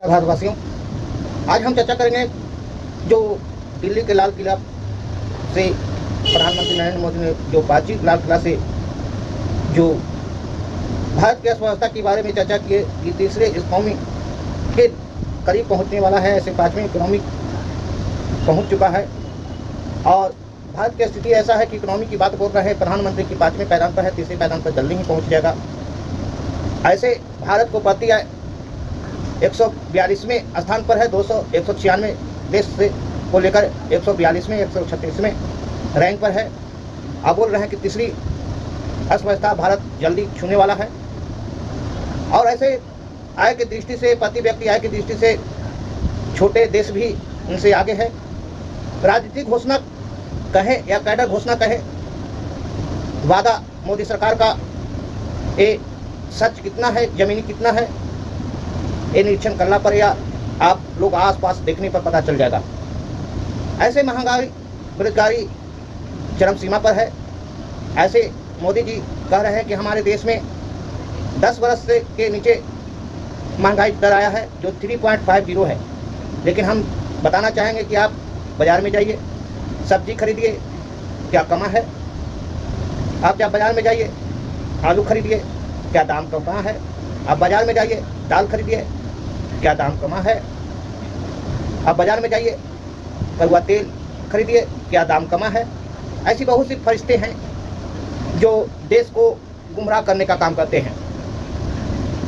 भारतवासियों, आज हम चर्चा करेंगे जो दिल्ली के लाल किला से प्रधानमंत्री नरेंद्र मोदी ने जो बातचीत लाल किला से जो भारत की अर्थव्यवस्था के बारे में चर्चा की है कि तीसरे इकोनॉमी के करीब पहुंचने वाला है, ऐसे पाँचवें इकोनॉमी पहुंच चुका है। और भारत की स्थिति ऐसा है कि इकोनॉमी की बात बोल रहे हैं, प्रधानमंत्री की पाँचवें पायदान पर है, तीसरे पायदान पर जल्दी ही पहुंच जाएगा। ऐसे भारत को प्रति 142वें स्थान पर है, 196 देश से को लेकर 142वें 136वें रैंक पर है। अब बोल रहे हैं कि तीसरी अर्थव्यवस्था भारत जल्दी छूने वाला है। और ऐसे आय की दृष्टि से, प्रति व्यक्ति आय की दृष्टि से छोटे देश भी उनसे आगे है। राजनीतिक घोषणा कहें या कैडर घोषणा कहें, वादा मोदी सरकार का ये सच कितना है, जमीनी कितना है, ये निरीक्षण करना पड़ेगा। आप लोग आसपास देखने पर पता चल जाएगा। ऐसे महंगाई, बेरोजगारी चरम सीमा पर है। ऐसे मोदी जी कह रहे हैं कि हमारे देश में 10 वर्ष से के नीचे महंगाई दर आया है जो 3.50 है। लेकिन हम बताना चाहेंगे कि आप बाज़ार में जाइए, सब्जी खरीदिए, क्या कमा है। आप जब बाज़ार में जाइए, आलू खरीदिए, क्या दाम कमा है। आप बाज़ार में जाइए, दाल खरीदिए, क्या दाम कमा है। आप बाज़ार में जाइए, कड़वा तेल खरीदिए, क्या दाम कमा है। ऐसी बहुत सी फरिश्ते हैं जो देश को गुमराह करने का काम करते हैं।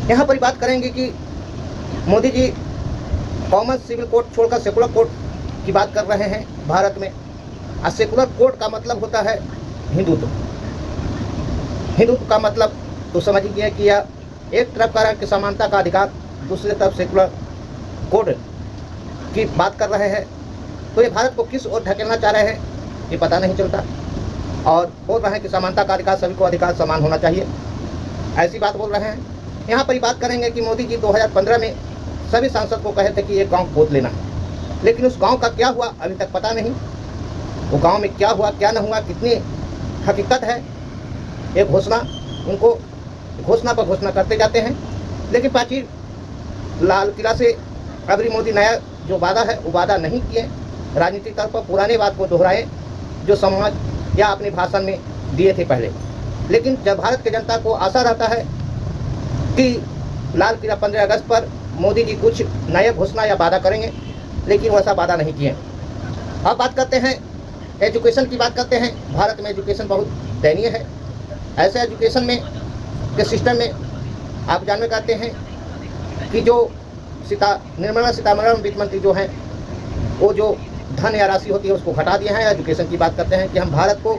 यहाँ पर बात करेंगे कि Modi ji common civil code छोड़कर सेकुलर कोड की बात कर रहे हैं भारत में। और सेकुलर कोड का मतलब होता है हिंदुत्व। हिंदुत्व का मतलब तो समझिए कि यह एक तरफ कह रहा है कि समानता का अधिकार, दूसरी तरफ सेकुलर कोड की बात कर रहे हैं। तो ये भारत को किस ओर ढकेलना चाह रहे हैं ये पता नहीं चलता। और बोल रहे हैं कि समानता का अधिकार, सभी को अधिकार समान होना चाहिए, ऐसी बात बोल रहे हैं। यहाँ पर बात करेंगे कि मोदी जी 2015 में सभी सांसद को कहे थे कि ये गांव गोद लेना है। लेकिन उस गांव का क्या हुआ अभी तक पता नहीं। वो गांव में क्या हुआ, क्या न हुआ, कितनी हकीकत है, एक घोषणा, उनको घोषणा पर घोषणा करते जाते हैं। लेकिन प्राचीन लाल किला से अभी मोदी नया जो वादा है वो वादा नहीं किए। राजनीतिक तौर पर पुराने बात को दोहराए जो समाज या अपने भाषण में दिए थे पहले। लेकिन जब भारत की जनता को आशा रहता है कि लाल किला 15 अगस्त पर मोदी जी कुछ नया घोषणा या वादा करेंगे, लेकिन वैसा वादा नहीं किए। अब बात करते हैं एजुकेशन की बात करते हैं। भारत में एजुकेशन बहुत दयनीय है। ऐसे एजुकेशन में के सिस्टम में आप जानना चाहते हैं कि जो निर्मला सीतारमण वित्त मंत्री जो हैं वो जो धन या राशि होती है उसको घटा दिया है। एजुकेशन की बात करते हैं कि हम भारत को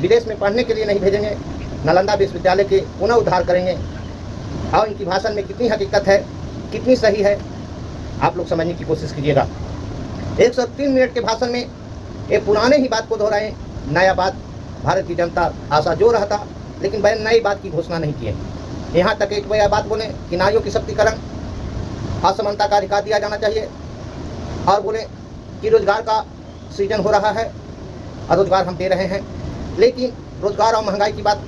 विदेश में पढ़ने के लिए नहीं भेजेंगे, नालंदा विश्वविद्यालय के पुनः उद्धार करेंगे। और इनकी भाषण में कितनी हकीकत है, कितनी सही है, आप लोग समझने की कोशिश कीजिएगा। 103 मिनट के भाषण में ये पुराने ही बात को दोहराएं, नया बात भारत की जनता आशा जो रहा था, लेकिन वह नई बात की घोषणा नहीं किए। यहाँ तक एक वह बात बोले कि नारियों की शक्तिकरण, असमानता का अधिकार दिया जाना चाहिए। और बोले कि रोजगार का सृजन हो रहा है और रोजगार हम दे रहे हैं। लेकिन रोजगार और महंगाई की बात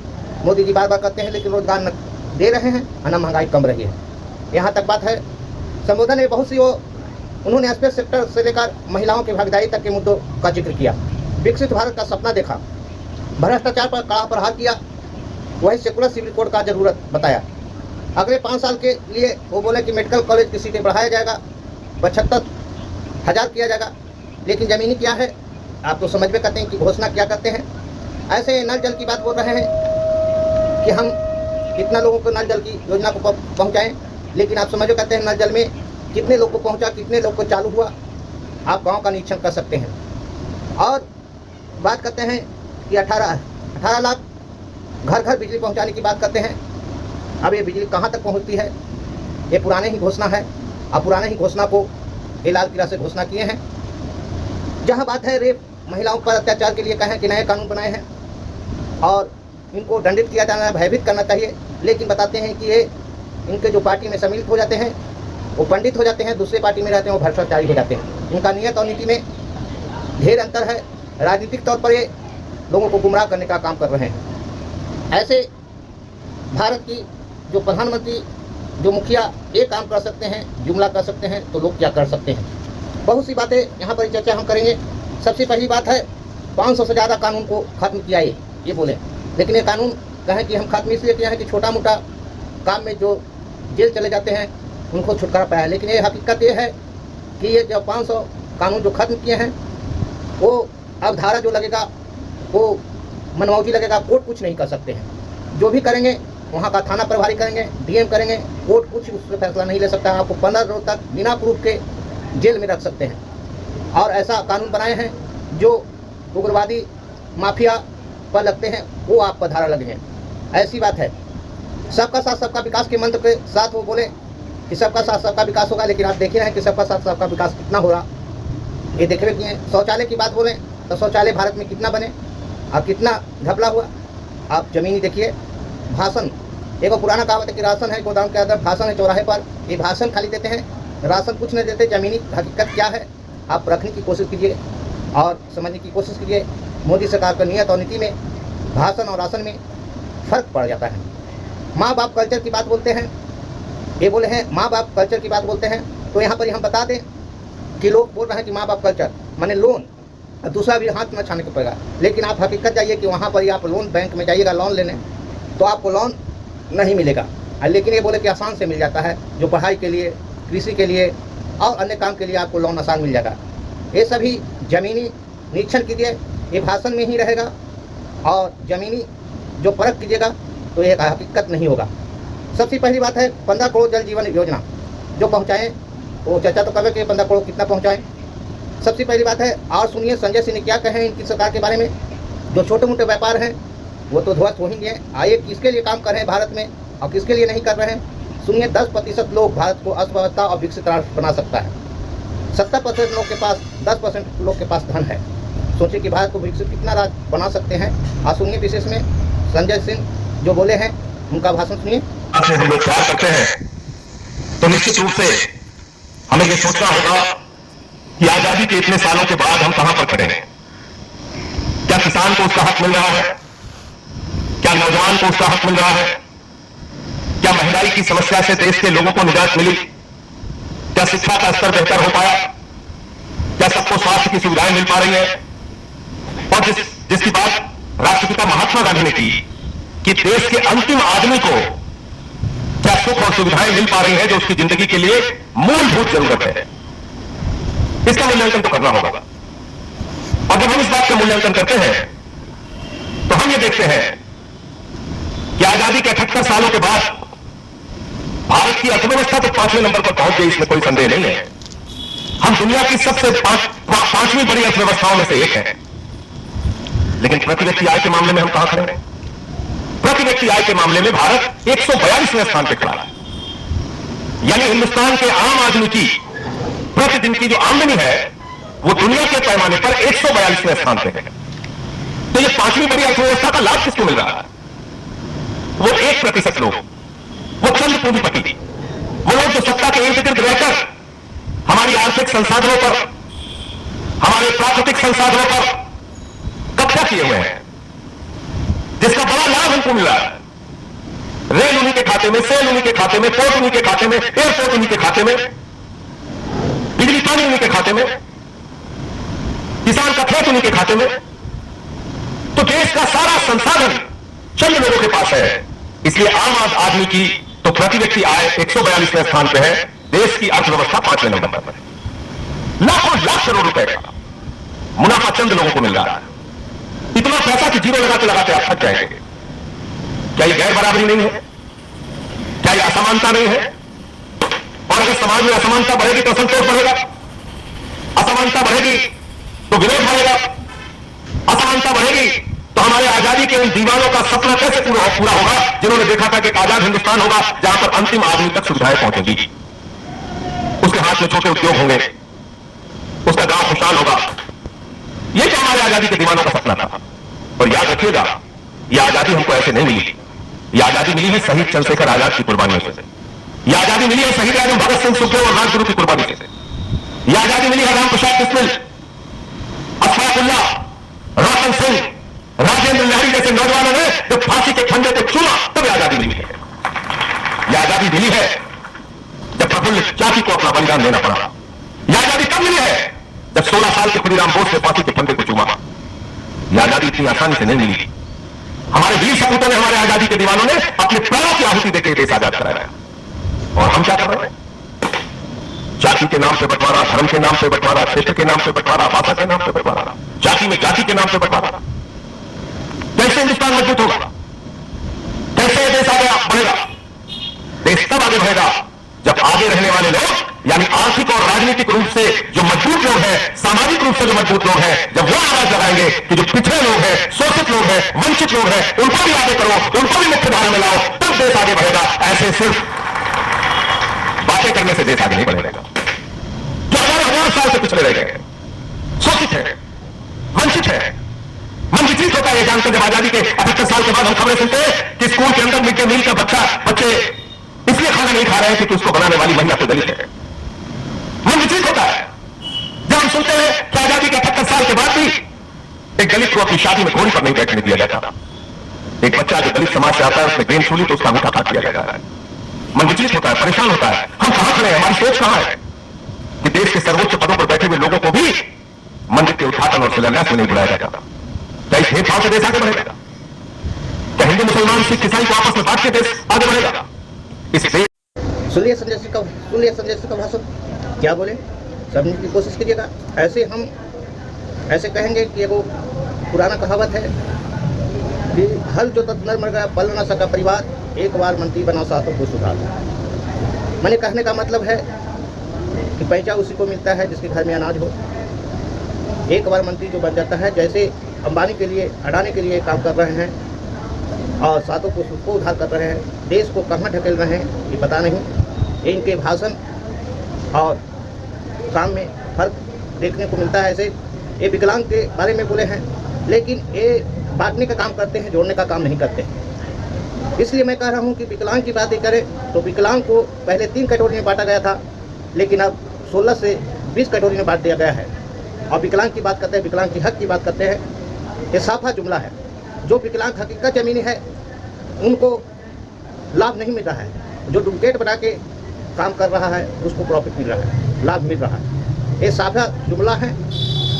मोदी जी बार बार करते हैं, लेकिन रोजगार न दे रहे हैं और न महंगाई कम रही है। यहाँ तक बात है। संबोधन में बहुत सी उन्होंने स्पेस सेक्टर से लेकर महिलाओं की भागीदारी तक के मुद्दों का जिक्र किया। विकसित भारत का सपना देखा, भ्रष्टाचार पर कड़ा प्रहार किया, वही सेकुलर सिविल कोड का जरूरत बताया। अगले 5 साल के लिए वो बोले कि मेडिकल कॉलेज की सीटें बढ़ाया जाएगा, 75,000 किया जाएगा। लेकिन ज़मीनी क्या है आप तो समझ में करते हैं कि घोषणा क्या करते हैं। ऐसे नल जल की बात बोल रहे हैं कि हम कितना लोगों को नल जल की योजना को पहुँचाएँ, लेकिन आप समझ में करते हैं नल जल में कितने लोग को पहुँचा, कितने लोग को चालू हुआ। आप गाँव का निरीक्षण कर सकते हैं। और बात करते हैं कि 18 लाख घर घर बिजली पहुंचाने की बात करते हैं। अब ये बिजली कहां तक पहुंचती है, ये पुराने ही घोषणा है। अब पुराने ही घोषणा को ये लाल किला से घोषणा किए हैं। जहां बात है रेप, महिलाओं पर अत्याचार के लिए कहें कि नए कानून बनाए हैं और इनको दंडित किया जाना है, भयभीत करना चाहिए। लेकिन बताते हैं कि ये इनके जो पार्टी में सम्मिलित हो जाते हैं वो पंडित हो जाते हैं, दूसरे पार्टी में रहते हैं वो भ्रष्टाचारी हो जाते हैं। इनका नियत और नीति में ढेर अंतर है। राजनीतिक तौर पर ये लोगों को गुमराह करने का काम कर रहे हैं। ऐसे भारत की जो प्रधानमंत्री जो मुखिया एक काम कर सकते हैं, जुमला कर सकते हैं, तो लोग क्या कर सकते हैं। बहुत सी बातें यहाँ पर चर्चा हम करेंगे। सबसे पहली बात है 500 से ज़्यादा कानून को खत्म किया ये बोले, लेकिन ये कानून कहें कि हम खत्म इसलिए किया है कि छोटा मोटा काम में जो जेल चले जाते हैं उनको छुटकारा पाया है। लेकिन ये हकीकत ये है कि ये जो 500 कानून जो खत्म किए हैं वो अब धारा जो लगेगा वो मनमौजी लगेगा, कोर्ट कुछ नहीं कर सकते हैं। जो भी करेंगे वहाँ का थाना प्रभारी करेंगे, डीएम करेंगे, कोर्ट कुछ उस पर फैसला नहीं ले सकता है। आपको 15 दिनों तक बिना प्रूफ के जेल में रख सकते हैं। और ऐसा कानून बनाए हैं जो उग्रवादी माफिया पर लगते हैं वो आप पर धारा लगे हैं। ऐसी बात है। सबका साथ सबका विकास के मंत्र के साथ वो बोले कि सबका साथ सबका विकास होगा, लेकिन आप देख रहे हैं कि सबका साथ सबका विकास कितना हो रहा, ये देख रहे किए। शौचालय की बात बोलें तो शौचालय भारत में कितना बने और कितना घपला हुआ, आप जमीनी देखिए। भाषण, एक पुराना कहावत है कि राशन है गोदाम के अंदर, भाषण है चौराहे पर। ये भाषण खाली देते हैं, राशन कुछ नहीं देते। जमीनी हकीकत क्या है आप रखने की कोशिश कीजिए और समझने की कोशिश कीजिए। मोदी सरकार का नियत और नीति में भाषण और राशन में फ़र्क पड़ जाता है। माँ बाप कल्चर की बात बोलते हैं, ये बोले हैं माँ बाप कल्चर की बात बोलते हैं। तो यहाँ पर हम बता दें कि लोग बोल रहे हैं कि माँ बाप कल्चर माने लोन, दूसरा भी हाथ में छाने को पड़ेगा। लेकिन आप हकीकत जाइए कि वहाँ पर ही आप लोन, बैंक में जाइएगा लोन लेने तो आपको लोन नहीं मिलेगा। लेकिन ये बोले कि आसान से मिल जाता है, जो पढ़ाई के लिए, कृषि के लिए और अन्य काम के लिए आपको लोन आसान मिल जाएगा। ये सभी ज़मीनी निरीक्षण कीजिए, ये भाषण में ही रहेगा और ज़मीनी जो परख कीजिएगा तो ये हकीकत नहीं होगा। सबसे पहली बात है 15 करोड़ जल जीवन योजना जो पहुँचाएँ, वो चर्चा तो करें कि 15 करोड़ कितना पहुँचाएँ। सबसे पहली बात है और सुनिए संजय सिंह ने क्या कहे इनकी सरकार के बारे में। जो छोटे मोटे व्यापार हैं वो तो ध्वस्त हो ही गए। आइए किसके लिए काम कर रहे हैं भारत में और किसके लिए नहीं कर रहे हैं। सुनिए 10% लोग भारत को अर्थव्यवस्था और विकसित राष्ट्र बना सकता है। 70% लोग के पास, 10% लोग के पास धन है। सोचिए कि भारत को विकसित कितना राज्य बना सकते हैं। और सुनिए विशेष में संजय सिंह जो बोले हैं उनका भाषण सुनिए। हम लोग प्यार करते हैं तो निश्चित रूप से हमें ये सोचना होगा कि आजादी के इतने सालों के बाद हम कहां पर खड़े हैं। क्या किसान को उसका हक मिल रहा है? क्या नौजवान को उसका हक मिल रहा है? क्या महंगाई की समस्या से देश के लोगों को निजात मिली? क्या शिक्षा का स्तर बेहतर हो पाया? क्या सबको स्वास्थ्य की सुविधाएं मिल पा रही है? और जिसकी बात राष्ट्रपिता महात्मा गांधी ने की कि देश के अंतिम आदमी को क्या सुख और सुविधाएं मिल पा रही है जो उसकी जिंदगी के लिए मूलभूत जरूरत है। इसका मूल्यांकन तो करना होगा। और जब हम इस बात का मूल्यांकन करते हैं तो हम ये देखते हैं कि आजादी के 78 सालों के बाद भारत की अर्थव्यवस्था तो 5वें नंबर पर पहुंच गई, इसमें कोई संदेह नहीं है। हम दुनिया की सबसे पांचवी बड़ी अर्थव्यवस्थाओं में से एक है। लेकिन प्रति व्यक्ति आय के मामले में हम कहां खड़े हैं? प्रति व्यक्ति आय के मामले में भारत 142वें स्थान पर खड़ा है। यानी हिंदुस्तान के आम आदमी की प्रतिदिन की जो आमदनी है वो दुनिया के पैमाने पर 142वें स्थान पर है। तो ये पांचवी बड़ी अर्थव्यवस्था का लाभ किसको मिल रहा है? वो 1% लोग, वो चंद पूंजीपति, वो लोग जो सत्ता के इर्द गिर्द रहकर हमारी आर्थिक संसाधनों पर, हमारे प्राकृतिक संसाधनों पर कब्जा किए हुए हैं, जिसका बड़ा लाभ हमको मिला है। रेल उन्हीं के खाते में, सेल उन्हीं के खाते में, पोर्ट उन्हीं के खाते में, एयरपोर्ट उन्हीं के खाते में, बिजली पानी उन्हीं के खाते में, किसान का खेत उन्हीं के खाते में। तो देश का सारा संसाधन चंद लोगों के पास है। इसलिए आम आदमी की तो प्रति व्यक्ति आय 142वें स्थान पर है, देश की अर्थव्यवस्था 5वें नंबर पर है। लाखों लाख करोड़ रुपए का मुनाफा चंद लोगों को मिल रहा है। इतना पैसा कि जीरो लगाते लगाते आप थक जाएंगे। क्या यह गैर बराबरी नहीं है? क्या यह असमानता नहीं है? और अगर समाज में असमानता बढ़ेगी तो असंतोष बढ़ेगा, असमानता बढ़ेगी तो विरोध बढ़ेगा, असमानता बढ़ेगी तो हमारे आजादी के उन दीवानों का सपना कैसे पूरा होगा जिन्होंने देखा था कि एक आजाद हिंदुस्तान होगा जहां पर अंतिम आदमी तक सुविधाएं पहुंचेंगी, उसके हाथ में छोटे उद्योग होंगे, उसका गांव खुशहाल होगा। ये तो हमारे आजादी के दीवानों का सपना था। और याद रखिएगा, यह आजादी हमको ऐसे नहीं मिली। यह आजादी मिली है शहीद चंद्रशेखर आजाद की कुर्बानियों से। यह आजादी मिली है शहीद आजम भगत सिंह, सुखदेव और राजगुरु की कुर्बानी से। यह आजादी मिली है राम प्रसाद बिस्मिल, अशफाकुल्लाह, रोशन सिंह, राजेंद्र लाहिड़ी जैसे नौजवानों ने जब फांसी के फंदे को चुना तब आजादी मिली है। यह आजादी मिली है प्रफुल्ल जाति को अपना बलिदान देना पड़ा। यह आजादी कब मिली है? जब 16 साल के खुदीराम बोस ने फांसी के फंदे को चूमा। यह आजादी इतनी आसानी से नहीं मिली। हमारे वीर सपूतों ने, हमारे आजादी के दीवानों ने अपने प्राणों की आहुति देकर देश आजाद कराया। और हम क्या कर रहे हैं? जाति के नाम पे बंटवारा, धर्म के नाम पे बंटवारा, क्षेत्र के नाम पे बंटवारा, भाषा के नाम पे बंटवारा, जाति में जाति के नाम पे बंटवारा। कैसे हिंदुस्तान मजबूत होगा? कैसे देश आगे बढ़ेगा? देश तब आगे बढ़ेगा जब आगे रहने वाले लोग, यानी आर्थिक और राजनीतिक रूप से जो मजबूत लोग हैं, सामाजिक रूप से जो मजबूत लोग हैं, जब वो आवाज लगाएंगे कि जो पिछड़े लोग हैं, शोषित लोग हैं, वंचित लोग हैं, उनको भी आगे करो, उनको भी मुख्य धारा में लाओ, तब देश आगे बढ़ेगा। ऐसे सिर्फ बातें करने से देश आगे नहीं बढ़ेगा। जो हजार साल से पिछड़े रह गए, शोषित है, वंचित है, मन विचलित होता है जानकर जब आजादी के 78 साल के बाद हम खबरें सुनते हैं कि स्कूल के अंदर मिड डे मील का बच्चे इसलिए खाना नहीं खा रहे हैं क्योंकि उसको बनाने वाली महिला तो दलित है। मन विचलित होता है जब हम सुनते हैं कि आजादी के 78 साल के बाद भी एक दलित को अपनी शादी में घोड़ी पर नहीं बैठने दिया जाता। एक बच्चा जो दलित समाज से आता है उसने गेंद छूली तो उसका अंगूठा काट दिया जाता है। मन विचलित होता है, परेशान होता है। हम कहां खड़े हैं? हमारी सोच कहां है कि देश के सर्वोच्च पदों पर बैठे हुए लोगों को भी मंदिर के उद्घाटन और शिलान्यास में नहीं बुलाया जाता? क्या इस भेदभाव से देश आगे बढ़ेगा? क्या हिंदू मुसलमान सिख ईसाई को आपस में बांट के देश आगे बढ़ेगा? सुनिए संजय सिंह का भाषण क्या बोले, समझने की कोशिश कीजिएगा। ऐसे कहेंगे कि एगो पुराना कहावत है कि हल जो तक नर मर गया पल न सका परिवार, एक बार मंत्री बना सातों को सुधार। मैंने कहने का मतलब है कि पैसा उसी को मिलता है जिसके घर में अनाज हो। एक बार मंत्री जो बन जाता है, जैसे अंबानी के लिए, अडानी के लिए काम कर रहे हैं और सातों को सुख को उधार कर रहे हैं, देश को कहाँ ढकेल रहे हैं ये पता नहीं। इनके भाषण और काम में फर्क देखने को मिलता है। ऐसे ये विकलांग के बारे में बोले हैं, लेकिन ये बांटने का काम करते हैं, जोड़ने का काम नहीं करते हैं। इसलिए मैं कह रहा हूँ कि विकलांग की बात करें तो विकलांग को पहले 3 कैटेगरी में बांटा गया था, लेकिन अब 16 से 20 कैटेगरी में बांट दिया गया है। और विकलांग की बात करते हैं, विकलांग की हक की बात करते हैं, ये साफा जुमला है। जो विकलांग हकीकत जमीनी है उनको लाभ नहीं मिल रहा है, जो डुप्लीकेट बना के काम कर रहा है उसको प्रॉफिट मिल रहा है, लाभ मिल रहा है। ये साफा जुमला है।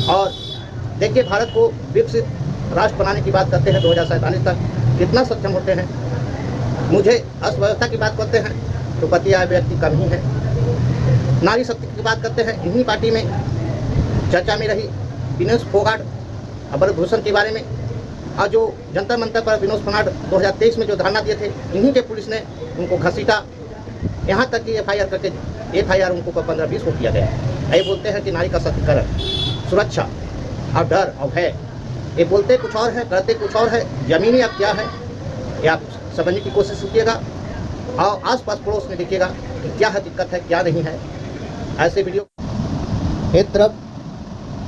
और देखिए, भारत को विकसित राष्ट्र बनाने की बात करते हैं 2047 तक, कितना सक्षम होते हैं। मुझे अर्थव्यवस्था की बात करते हैं तो पति आय व्यक्ति कम ही है। नारी शक्ति की बात करते हैं, इन्हीं पार्टी में चर्चा में रही विनोद फोगाट अबर भूषण के बारे में, और जो जंतर मंतर पर विनोद फोगाट 2023 में जो धरना दिए थे, इन्हीं के पुलिस ने उनको घसीटा, यहाँ तक कि एफआईआर उनको 15-20 को किया गया। ये बोलते हैं कि नारी का सशक्तिकरण, सुरक्षा और डर और भय, ये बोलते कुछ और है, करते कुछ और है। जमीनी अब क्या है ये आप समझने की कोशिश कीजिएगा और आसपास पड़ोस में देखिएगा कि क्या हकीकत है क्या नहीं है। ऐसे वीडियो एक तरफ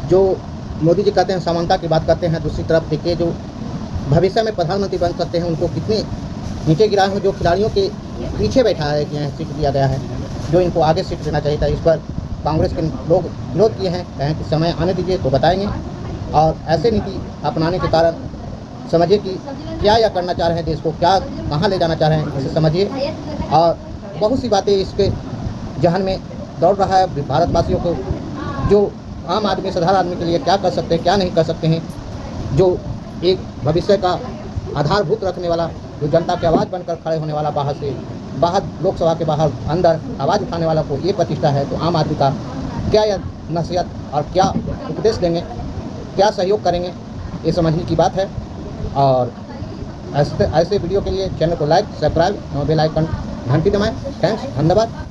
जो मोदी जी कहते हैं समानता की बात करते हैं, दूसरी तरफ देखिए जो भविष्य में प्रधानमंत्री बन सकते हैं उनको कितने नीचे गिराए हैं, जो खिलाड़ियों के पीछे बैठा है कि सीट दिया गया है, जो इनको आगे सीट देना चाहिए था। इस पर कांग्रेस के लोग विरोध किए हैं, कहें कि समय आने दीजिए तो बताएंगे। और ऐसे नीति अपनाने के कारण समझिए कि क्या यह करना चाह रहे हैं, देश को क्या कहाँ ले जाना चाह रहे हैं, इसे समझिए। और बहुत सी बातें इसके जहन में दौड़ रहा है भारतवासियों को, जो आम आदमी, साधारण आदमी के लिए क्या कर सकते हैं क्या नहीं कर सकते हैं, जो एक भविष्य का आधारभूत रखने वाला, जो जनता की आवाज़ बनकर खड़े होने वाला, बाहर लोकसभा के बाहर अंदर आवाज़ उठाने वाला को ये प्रतिष्ठा है, तो आम आदमी का क्या यह नसीहत और क्या उपदेश देंगे, क्या सहयोग करेंगे, ये समझने की बात है। और ऐसे वीडियो के लिए चैनल को लाइक, सब्सक्राइब और बेल आइकन घंटी दबाएं। थैंक्स, धन्यवाद।